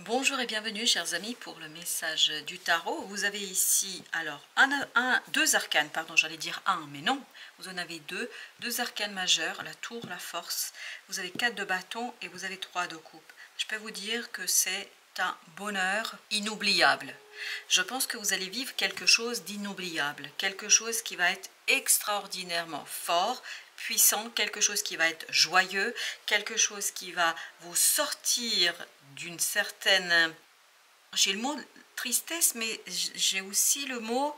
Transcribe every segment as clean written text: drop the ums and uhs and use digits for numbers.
Bonjour et bienvenue chers amis pour le message du tarot. Vous avez ici alors deux arcanes, pardon, j'allais dire un, mais non, vous en avez deux arcanes majeurs, la tour, la force. Vous avez 4 de bâton et vous avez 3 de coupe. Je peux vous dire que c'est un bonheur inoubliable. Je pense que vous allez vivre quelque chose d'inoubliable, quelque chose qui va être extraordinairement fort, puissant, quelque chose qui va être joyeux, quelque chose qui va vous sortir d'une certaine... J'ai le mot tristesse, mais j'ai aussi le mot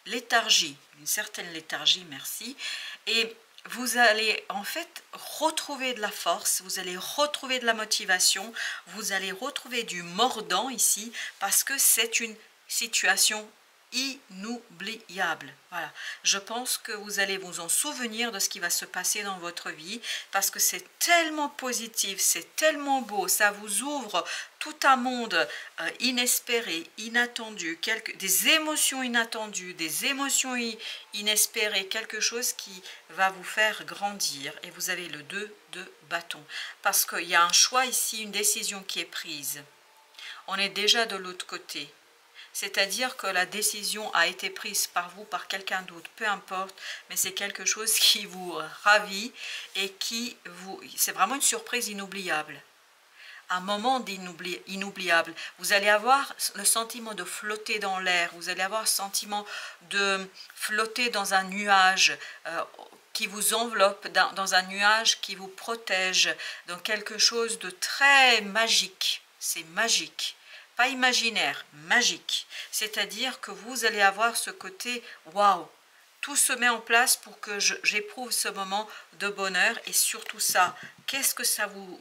léthargie, une certaine léthargie, merci. Et vous allez en fait retrouver de la force, vous allez retrouver de la motivation, vous allez retrouver du mordant ici, parce que c'est une situation inoubliable. Voilà, je pense que vous allez vous en souvenir de ce qui va se passer dans votre vie, parce que c'est tellement positif, c'est tellement beau, ça vous ouvre tout un monde inespéré, inattendu, des émotions inattendues, des émotions inespérées, quelque chose qui va vous faire grandir. Et vous avez le 2 de bâton, parce qu'il y a un choix ici, une décision qui est prise. On est déjà de l'autre côté. C'est-à-dire que la décision a été prise par vous, par quelqu'un d'autre, peu importe, mais c'est quelque chose qui vous ravit et qui vous... C'est vraiment une surprise inoubliable. Un moment inoubliable. Vous allez avoir le sentiment de flotter dans l'air, vous allez avoir le sentiment de flotter dans un nuage qui vous enveloppe, dans un nuage qui vous protège, dans quelque chose de très magique. C'est magique. Pas imaginaire, magique. C'est-à-dire que vous allez avoir ce côté waouh. Tout se met en place pour que j'éprouve ce moment de bonheur. Et surtout ça, qu'est-ce que ça vous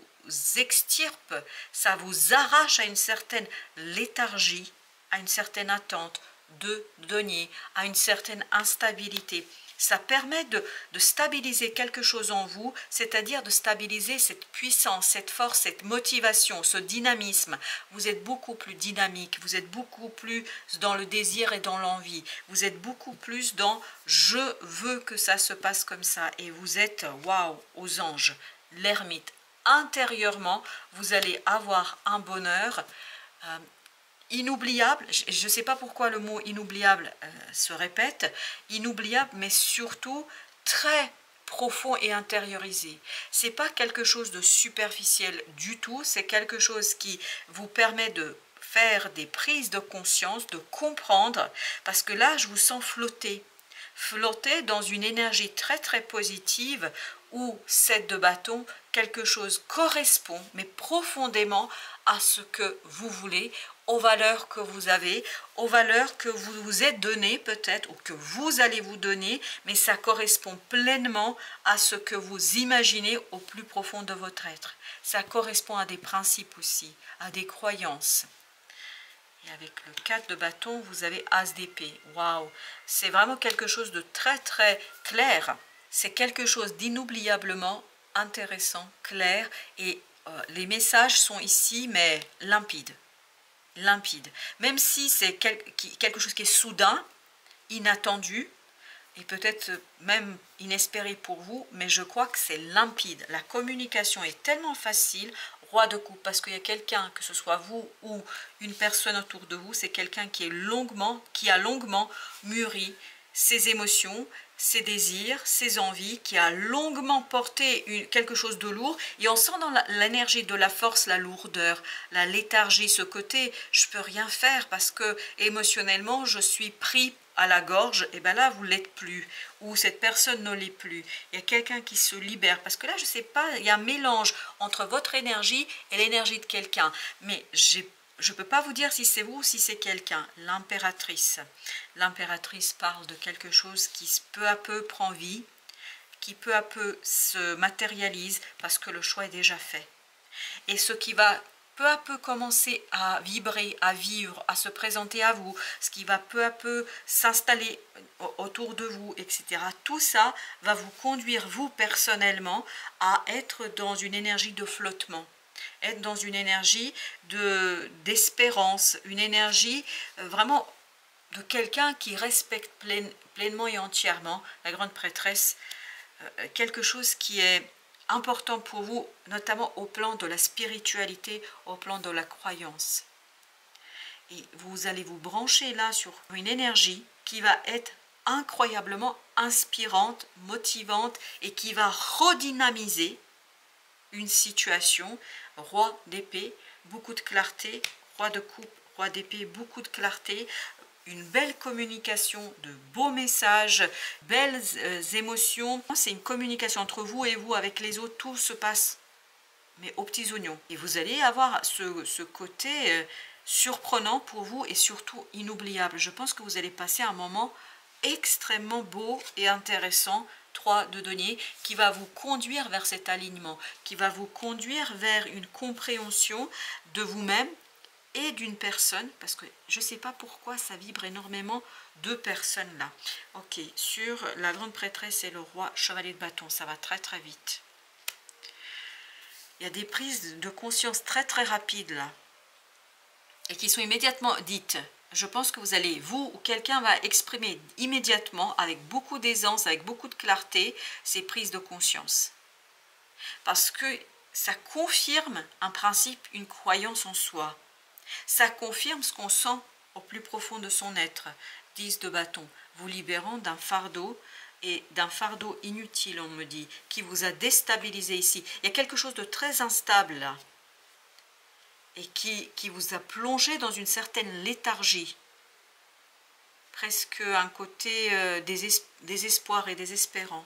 extirpe? Ça vous arrache à une certaine léthargie, à une certaine attente de denier, à une certaine instabilité. Ça permet de stabiliser quelque chose en vous, c'est-à-dire de stabiliser cette puissance, cette force, cette motivation, ce dynamisme. Vous êtes beaucoup plus dynamique, vous êtes beaucoup plus dans le désir et dans l'envie. Vous êtes beaucoup plus dans « je veux que ça se passe comme ça » et vous êtes « waouh » aux anges, l'ermite. Intérieurement, vous allez avoir un bonheur inoubliable. Je ne sais pas pourquoi le mot inoubliable se répète, inoubliable, mais surtout très profond et intériorisé. C'est pas quelque chose de superficiel du tout, c'est quelque chose qui vous permet de faire des prises de conscience, de comprendre, parce que là, je vous sens flotter. Flotter dans une énergie très très positive où 7 de bâton, quelque chose correspond, mais profondément à ce que vous voulez, aux valeurs que vous avez, aux valeurs que vous vous êtes données peut-être, ou que vous allez vous donner, mais ça correspond pleinement à ce que vous imaginez au plus profond de votre être. Ça correspond à des principes aussi, à des croyances. Et avec le 4 de bâton, vous avez As d'épée. Waouh! C'est vraiment quelque chose de très très clair. C'est quelque chose d'inoubliablement intéressant, clair, et les messages sont ici, mais limpides. Limpide. Même si c'est quelque chose qui est soudain, inattendu, et peut-être même inespéré pour vous, mais je crois que c'est limpide. La communication est tellement facile, roi de coupe, parce qu'il y a quelqu'un, que ce soit vous ou une personne autour de vous, c'est quelqu'un qui a longuement mûri ses émotions, ses désirs, ses envies, qui a longuement porté quelque chose de lourd, et on sent dans l'énergie de la force, la lourdeur, la léthargie, ce côté je peux rien faire parce que émotionnellement je suis pris à la gorge, et bien là vous l'êtes plus, ou cette personne ne l'est plus. Il y a quelqu'un qui se libère, parce que là je sais pas, il y a un mélange entre votre énergie et l'énergie de quelqu'un, mais je ne peux pas vous dire si c'est vous ou si c'est quelqu'un. L'impératrice. L'impératrice parle de quelque chose qui peu à peu prend vie, qui peu à peu se matérialise parce que le choix est déjà fait. Et ce qui va peu à peu commencer à vibrer, à vivre, à se présenter à vous, ce qui va peu à peu s'installer autour de vous, etc. Tout ça va vous conduire, vous personnellement, à être dans une énergie de flottement. Être dans une énergie d'espérance, une énergie vraiment de quelqu'un qui respecte pleinement et entièrement la grande prêtresse, quelque chose qui est important pour vous, notamment au plan de la spiritualité, au plan de la croyance. Et vous allez vous brancher là sur une énergie qui va être incroyablement inspirante, motivante et qui va redynamiser une situation. Roi d'épée, beaucoup de clarté, roi de coupe, roi d'épée, beaucoup de clarté, une belle communication, de beaux messages, belles émotions. C'est une communication entre vous et vous, avec les autres, tout se passe, mais aux petits oignons. Et vous allez avoir ce côté surprenant pour vous et surtout inoubliable. Je pense que vous allez passer un moment extrêmement beau et intéressant, 3 de denier, qui va vous conduire vers cet alignement, qui va vous conduire vers une compréhension de vous-même et d'une personne, parce que je ne sais pas pourquoi ça vibre énormément de personnes là. Ok, sur la grande prêtresse et le roi chevalier de bâton, ça va très très vite. Il y a des prises de conscience très très rapides là, et qui sont immédiatement dites. Je pense que vous allez, vous ou quelqu'un va exprimer immédiatement, avec beaucoup d'aisance, avec beaucoup de clarté, ces prises de conscience. Parce que ça confirme un principe, une croyance en soi. Ça confirme ce qu'on sent au plus profond de son être. 10 de bâton, vous libérant d'un fardeau, et d'un fardeau inutile, on me dit, qui vous a déstabilisé ici. Il y a quelque chose de très instable là, et qui vous a plongé dans une certaine léthargie. Presque un côté désespoir et désespérant.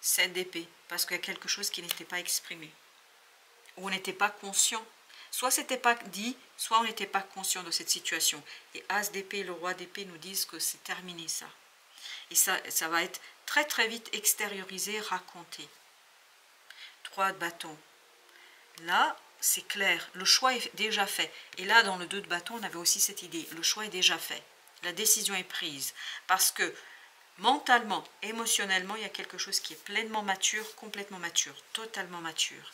7 d'épée, parce qu'il y a quelque chose qui n'était pas exprimé. Ou on n'était pas conscient. Soit ce n'était pas dit, soit on n'était pas conscient de cette situation. Et As d'épée et le roi d'épée nous disent que c'est terminé ça. Et ça va être très très vite extériorisé, raconté. 3 de bâton. Là, c'est clair, le choix est déjà fait. Et là, dans le 2 de bâton, on avait aussi cette idée. Le choix est déjà fait. La décision est prise. Parce que mentalement, émotionnellement, il y a quelque chose qui est pleinement mature, complètement mature, totalement mature.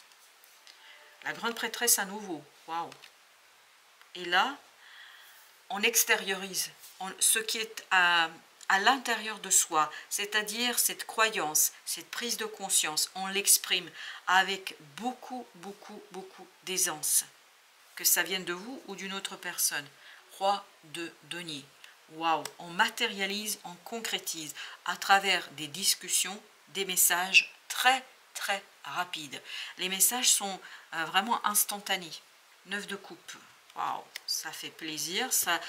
La grande prêtresse à nouveau, waouh! Et là, on extériorise ce qui est à l'intérieur de soi, c'est-à-dire cette croyance, cette prise de conscience, on l'exprime avec beaucoup, beaucoup, beaucoup d'aisance. Que ça vienne de vous ou d'une autre personne. Roi de denier, waouh! On matérialise, on concrétise à travers des discussions, des messages très, très rapide. Les messages sont vraiment instantanés. 9 de coupe. Waouh, ça fait plaisir. Ça,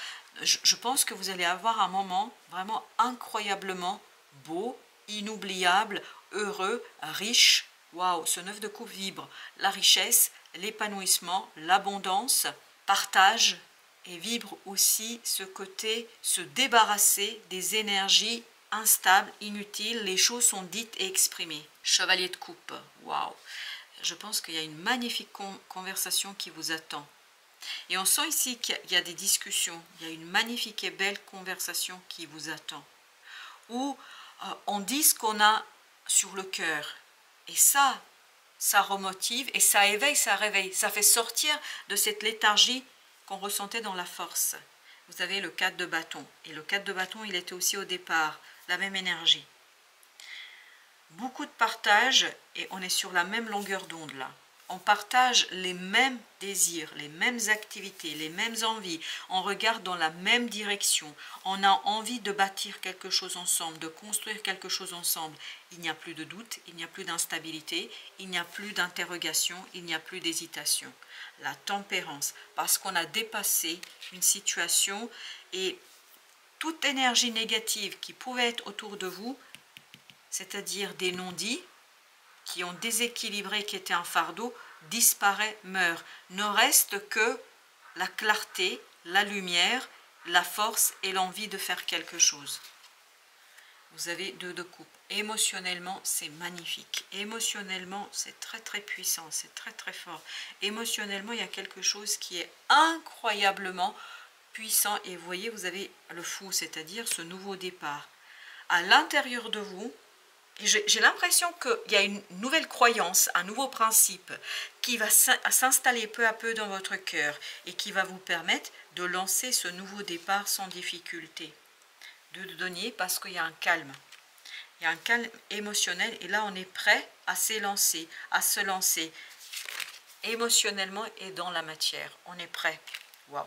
je pense que vous allez avoir un moment vraiment incroyablement beau, inoubliable, heureux, riche. Waouh, ce 9 de coupe vibre la richesse, l'épanouissement, l'abondance, partage, et vibre aussi ce côté, se débarrasser des énergies instable, inutile, les choses sont dites et exprimées. Chevalier de coupe, waouh! Je pense qu'il y a une magnifique conversation qui vous attend. Et on sent ici qu'il y a des discussions, il y a une magnifique et belle conversation qui vous attend. Où on dit ce qu'on a sur le cœur. Et ça remotive et ça éveille, ça réveille. Ça fait sortir de cette léthargie qu'on ressentait dans la force. Vous avez le 4 de bâton. Et le 4 de bâton, il était aussi au départ la même énergie. Beaucoup de partage et on est sur la même longueur d'onde là. On partage les mêmes désirs, les mêmes activités, les mêmes envies. On regarde dans la même direction. On a envie de bâtir quelque chose ensemble, de construire quelque chose ensemble. Il n'y a plus de doute, il n'y a plus d'instabilité, il n'y a plus d'interrogation, il n'y a plus d'hésitation. La tempérance, parce qu'on a dépassé une situation et toute énergie négative qui pouvait être autour de vous, c'est-à-dire des non-dits qui ont déséquilibré, qui étaient un fardeau, disparaît, meurt. Ne reste que la clarté, la lumière, la force et l'envie de faire quelque chose. Vous avez 2 de coupe. Émotionnellement, c'est magnifique. Émotionnellement, c'est très très puissant, c'est très très fort. Émotionnellement, il y a quelque chose qui est incroyablement puissant. Et vous voyez, vous avez le fou, c'est-à-dire ce nouveau départ. À l'intérieur de vous, j'ai l'impression qu'il y a une nouvelle croyance, un nouveau principe qui va s'installer peu à peu dans votre cœur et qui va vous permettre de lancer ce nouveau départ sans difficulté. 2 de denier parce qu'il y a un calme. Il y a un calme émotionnel et là on est prêt à s'élancer, à se lancer émotionnellement et dans la matière. On est prêt. Waouh.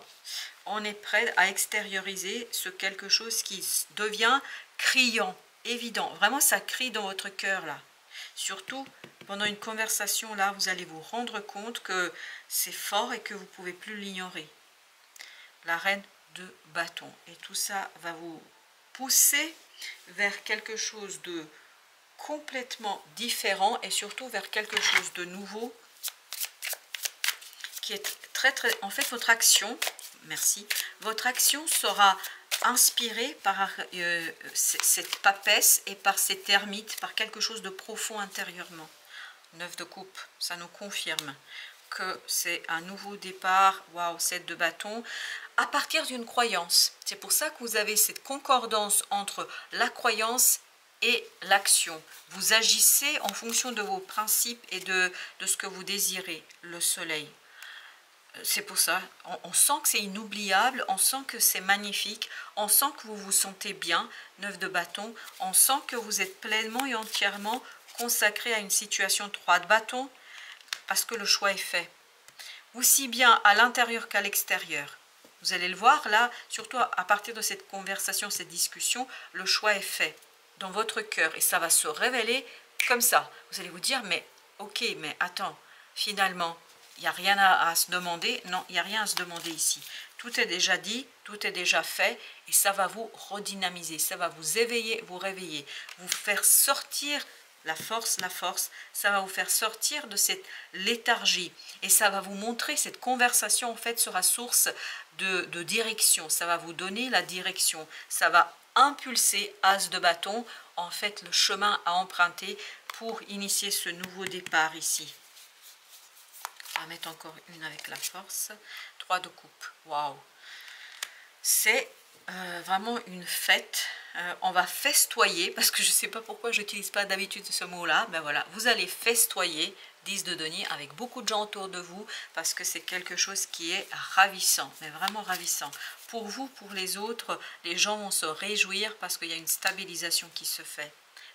On est prêt à extérioriser ce quelque chose qui devient criant, évident. Vraiment, ça crie dans votre cœur là. Surtout, pendant une conversation là, vous allez vous rendre compte que c'est fort et que vous ne pouvez plus l'ignorer. La reine de bâton. Et tout ça va vous pousser vers quelque chose de complètement différent et surtout vers quelque chose de nouveau qui est très très... En fait, votre action, merci, votre action sera inspirée par cette papesse et par ces termites, par quelque chose de profond intérieurement. 9 de coupe, ça nous confirme que c'est un nouveau départ. Waouh, 7 de bâton, à partir d'une croyance. C'est pour ça que vous avez cette concordance entre la croyance et l'action. Vous agissez en fonction de vos principes et de ce que vous désirez. Le soleil. C'est pour ça, on sent que c'est inoubliable, on sent que c'est magnifique, on sent que vous vous sentez bien, 9 de bâton, on sent que vous êtes pleinement et entièrement consacré à une situation 3 de bâton, parce que le choix est fait. Aussi bien à l'intérieur qu'à l'extérieur. Vous allez le voir là, surtout à partir de cette conversation, cette discussion, le choix est fait dans votre cœur et ça va se révéler comme ça. Vous allez vous dire, mais ok, mais attends, finalement, il n'y a rien à se demander. Non, il n'y a rien à se demander ici. Tout est déjà dit, tout est déjà fait et ça va vous redynamiser, ça va vous éveiller, vous réveiller, vous faire sortir la force, ça va vous faire sortir de cette léthargie et ça va vous montrer, cette conversation en fait sera source de direction, ça va vous donner la direction, ça va impulser As de bâton, en fait le chemin à emprunter pour initier ce nouveau départ ici. On va mettre encore une avec la force, 3 de coupe, waouh, c'est vraiment une fête. On va festoyer, parce que je ne sais pas pourquoi je n'utilise pas d'habitude ce mot-là, ben voilà, vous allez festoyer, 10 de denier, avec beaucoup de gens autour de vous, parce que c'est quelque chose qui est ravissant, mais vraiment ravissant. Pour vous, pour les autres, les gens vont se réjouir, parce qu'il y a une stabilisation qui se fait.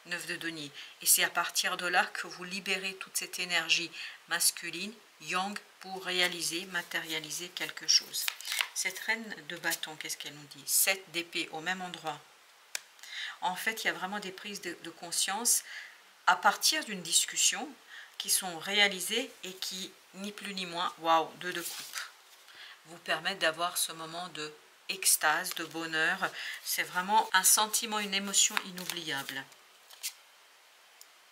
9 de denier. Et c'est à partir de là que vous libérez toute cette énergie masculine, yang, pour réaliser, matérialiser quelque chose. Cette reine de bâton, qu'est-ce qu'elle nous dit? 7 d'épée au même endroit. En fait, il y a vraiment des prises de conscience à partir d'une discussion qui sont réalisées et qui, ni plus ni moins, waouh, 2 de coupe, vous permettent d'avoir ce moment de extase, de bonheur. C'est vraiment un sentiment, une émotion inoubliable.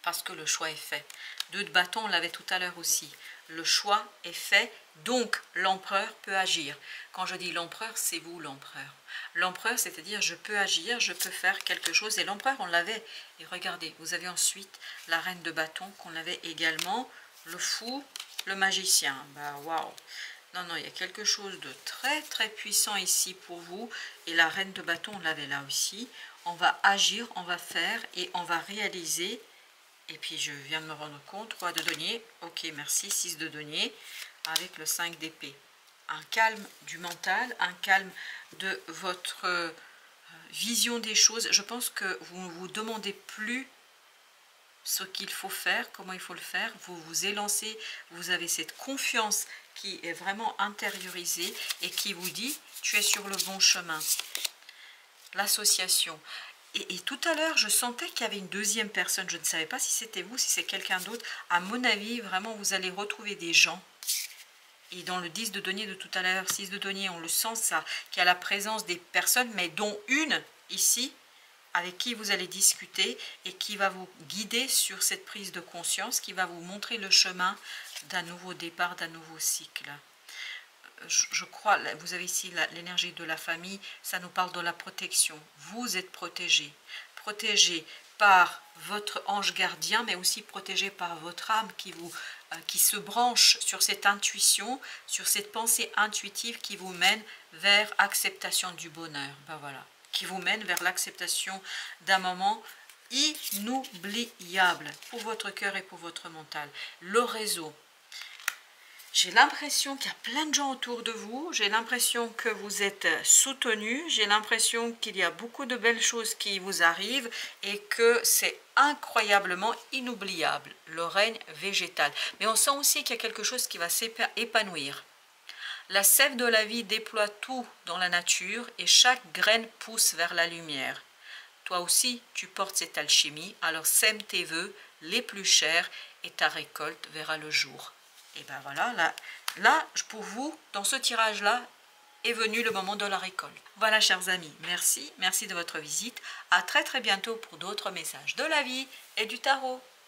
Parce que le choix est fait. 2 de bâton, on l'avait tout à l'heure aussi. Le choix est fait, donc l'empereur peut agir. Quand je dis l'empereur, c'est vous l'empereur. L'empereur, c'est-à-dire je peux agir, je peux faire quelque chose. Et l'empereur, on l'avait. Et regardez, vous avez ensuite la reine de bâton qu'on avait également, le fou, le magicien. Bah waouh. Non, non, il y a quelque chose de très très puissant ici pour vous. Et la reine de bâton, on l'avait là aussi. On va agir, on va faire et on va réaliser. Et puis je viens de me rendre compte, 3 de denier, ok merci, 6 de denier, avec le 5 d'épée. Un calme du mental, un calme de votre vision des choses. Je pense que vous ne vous demandez plus ce qu'il faut faire, comment il faut le faire. Vous vous élancez, vous avez cette confiance qui est vraiment intériorisée et qui vous dit, tu es sur le bon chemin. L'association. Et tout à l'heure, je sentais qu'il y avait une deuxième personne. Je ne savais pas si c'était vous, si c'est quelqu'un d'autre. À mon avis, vraiment, vous allez retrouver des gens. Et dans le 10 de denier de tout à l'heure, 6 de denier, on le sent ça, qu'il y a la présence des personnes, mais dont une ici, avec qui vous allez discuter et qui va vous guider sur cette prise de conscience, qui va vous montrer le chemin d'un nouveau départ, d'un nouveau cycle. Je crois, vous avez ici l'énergie de la famille, ça nous parle de la protection. Vous êtes protégé. Protégé par votre ange gardien, mais aussi protégé par votre âme qui se branche sur cette intuition, sur cette pensée intuitive qui vous mène vers l'acceptation du bonheur. Ben voilà, qui vous mène vers l'acceptation d'un moment inoubliable pour votre cœur et pour votre mental. Le réseau. J'ai l'impression qu'il y a plein de gens autour de vous, j'ai l'impression que vous êtes soutenus, j'ai l'impression qu'il y a beaucoup de belles choses qui vous arrivent et que c'est incroyablement inoubliable, le règne végétal. Mais on sent aussi qu'il y a quelque chose qui va s'épanouir. La sève de la vie déploie tout dans la nature et chaque graine pousse vers la lumière. Toi aussi, tu portes cette alchimie, alors sème tes vœux les plus chers et ta récolte verra le jour. Et ben voilà, là, pour vous, dans ce tirage-là, est venu le moment de la récolte. Voilà, chers amis, merci de votre visite. À très bientôt pour d'autres messages de la vie et du tarot.